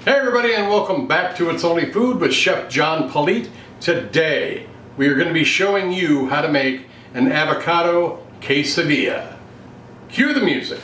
Hey everybody, and welcome back to It's Only Food with Chef John Politte. Today we are going to be showing you how to make an avocado quesadilla. Cue the music.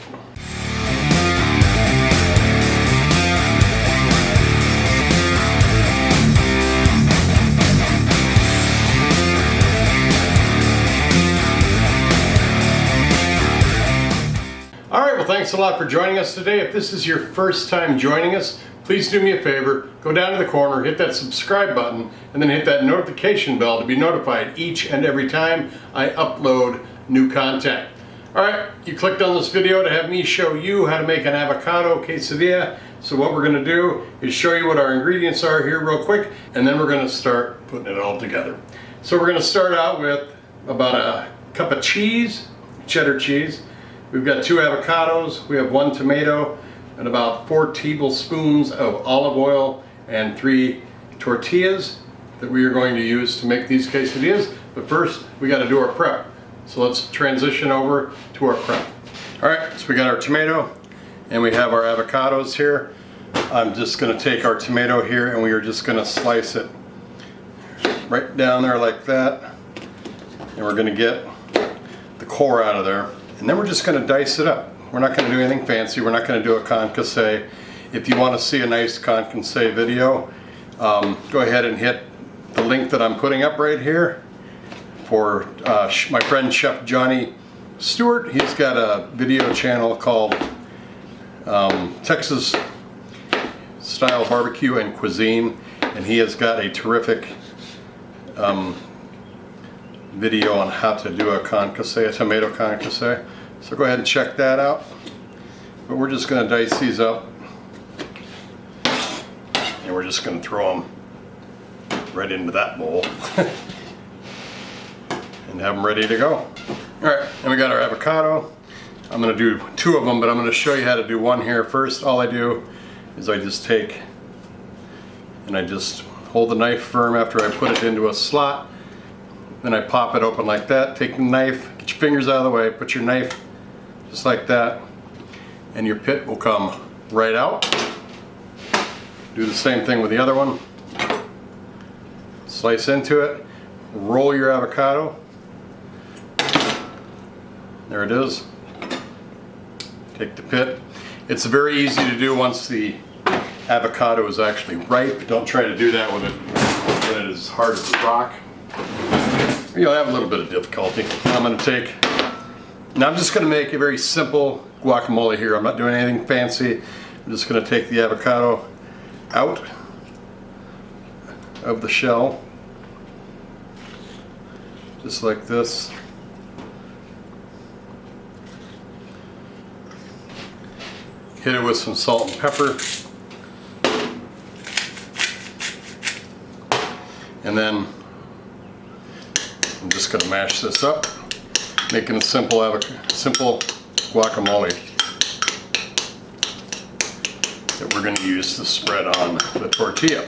Alright, well thanks a lot for joining us today. If this is your first time joining us, please do me a favor, go down to the corner, hit that subscribe button, and then hit that notification bell to be notified each and every time I upload new content. Alright, you clicked on this video to have me show you how to make an avocado quesadilla. So what we're going to do is show you what our ingredients are here real quick, and then we're going to start putting it all together. So we're going to start out with about a cup of cheese, cheddar cheese. We've got 2 avocados, we have 1 tomato, and about 4 tablespoons of olive oil and 3 tortillas that we are going to use to make these quesadillas. But first, we got to do our prep. So let's transition over to our prep. All right, so we got our tomato and we have our avocados here. I'm just going to take our tomato here and we are just going to slice it right down there like that. And we're going to get the core out of there. And then we're just going to dice it up. We're not going to do anything fancy. We're not going to do a concasse. If you want to see a nice concasse video, go ahead and hit the link that I'm putting up right here for my friend Chef Johnny Stewart. He's got a video channel called Texas Style Barbecue and Cuisine, and he has got a terrific video on how to do a concasse, a tomato concasse. So go ahead and check that out. But we're just going to dice these up and we're just going to throw them right into that bowl and have them ready to go. Alright, and we got our avocado. I'm going to do 2 of them, but I'm going to show you how to do one here first. All I do is I just take and I just hold the knife firm after I put it into a slot. Then I pop it open like that, take the knife, get your fingers out of the way, put your knife just like that, and your pit will come right out. Do the same thing with the other one. Slice into it, roll your avocado. There it is. Take the pit. It's very easy to do once the avocado is actually ripe. Don't try to do that with it when it is hard as a rock. You'll have a little bit of difficulty. I'm going to take, now I'm just going to make a very simple guacamole here. I'm not doing anything fancy. I'm just going to take the avocado out of the shell, just like this. Hit it with some salt and pepper. And then I'm just going to mash this up, making a simple guacamole that we're going to use to spread on the tortilla.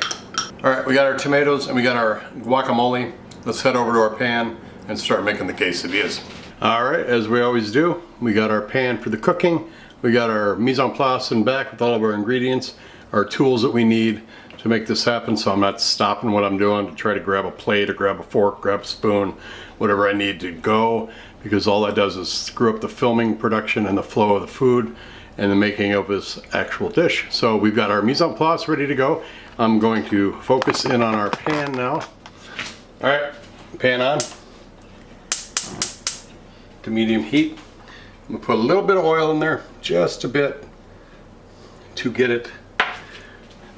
Alright, we got our tomatoes and we got our guacamole. Let's head over to our pan and start making the quesadillas. Alright, as we always do, we got our pan for the cooking. We got our mise en place in back with all of our ingredients, our tools that we need to make this happen, so I'm not stopping what I'm doing to try to grab a plate or grab a fork, grab a spoon, whatever I need to go, because all that does is screw up the filming production and the flow of the food and the making of this actual dish. So we've got our mise en place ready to go. I'm going to focus in on our pan now. Alright, pan on to medium heat. I'm going to put a little bit of oil in there, just a bit, to get it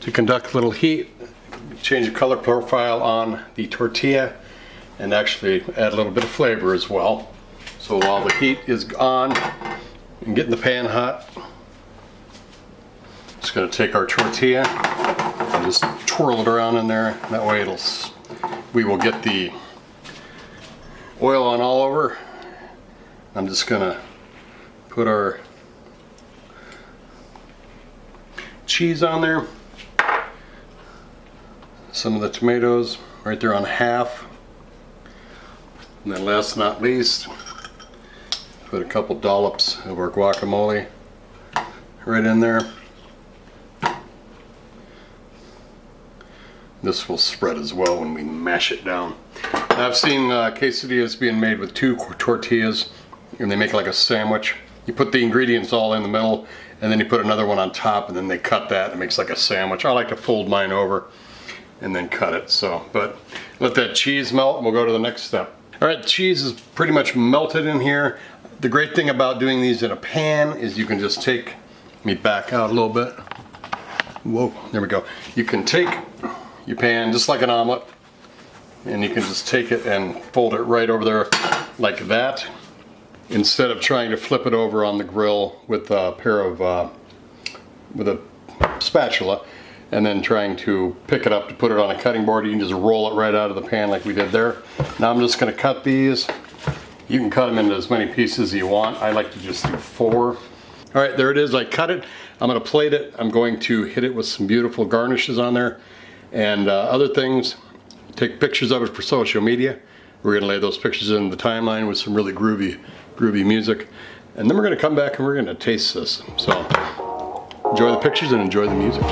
to conduct a little heat, change the color profile on the tortilla, and actually add a little bit of flavor as well. So while the heat is on and getting the pan hot, just going to take our tortilla and just twirl it around in there. That way we will get the oil on all over. I'm just going to put our cheese on there. Some of the tomatoes right there on half. And then last but not least, put a couple dollops of our guacamole right in there. this will spread as well when we mash it down. I've seen quesadillas being made with 2 tortillas, and they make like a sandwich. You put the ingredients all in the middle, and then you put another one on top, and then they cut that, and it makes like a sandwich. I like to fold mine over and then cut it. So, but let that cheese melt, and we'll go to the next step. All right, the cheese is pretty much melted in here. The great thing about doing these in a pan is you can just take, let me back out a little bit. Whoa, there we go. You can take your pan just like an omelet, and you can just take it and fold it right over there like that, instead of trying to flip it over on the grill with a with a spatula and then trying to pick it up to put it on a cutting board. You can just roll it right out of the pan like we did there. Now I'm just going to cut these. You can cut them into as many pieces as you want. I like to just do 4. All right, there it is. I cut it. I'm going to plate it. I'm going to hit it with some beautiful garnishes on there and other things. Take pictures of it for social media. We're going to lay those pictures in the timeline with some really groovy music. And then we're going to come back and we're going to taste this. So enjoy the pictures and enjoy the music.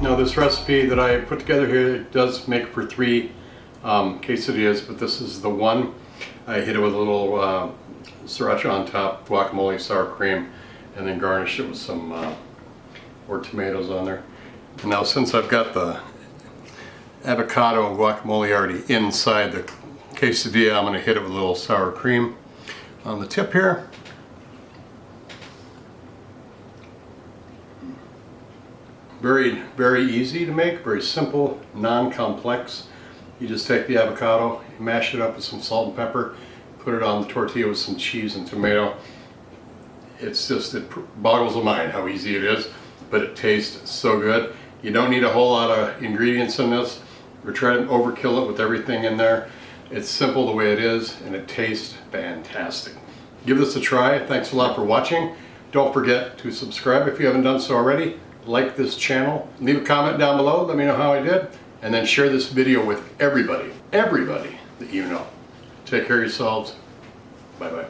Now this recipe that I put together here does make for 3 quesadillas, but this is the one. I hit it with a little sriracha on top, guacamole, sour cream, and then garnish it with some more tomatoes on there. And now since I've got the avocado and guacamole already inside the quesadilla, I'm going to hit it with a little sour cream on the tip here. Very, very easy to make, very simple, non-complex. You just take the avocado, you mash it up with some salt and pepper, put it on the tortilla with some cheese and tomato. It's just, it boggles the mind how easy it is, but it tastes so good. You don't need a whole lot of ingredients in this. We're trying to overkill it with everything in there. It's simple the way it is, and it tastes fantastic. Give this a try. Thanks a lot for watching. Don't forget to subscribe if you haven't done so already. Like this channel, leave a comment down below, let me know how I did, and then share this video with everybody that you know. Take care of yourselves. Bye-bye.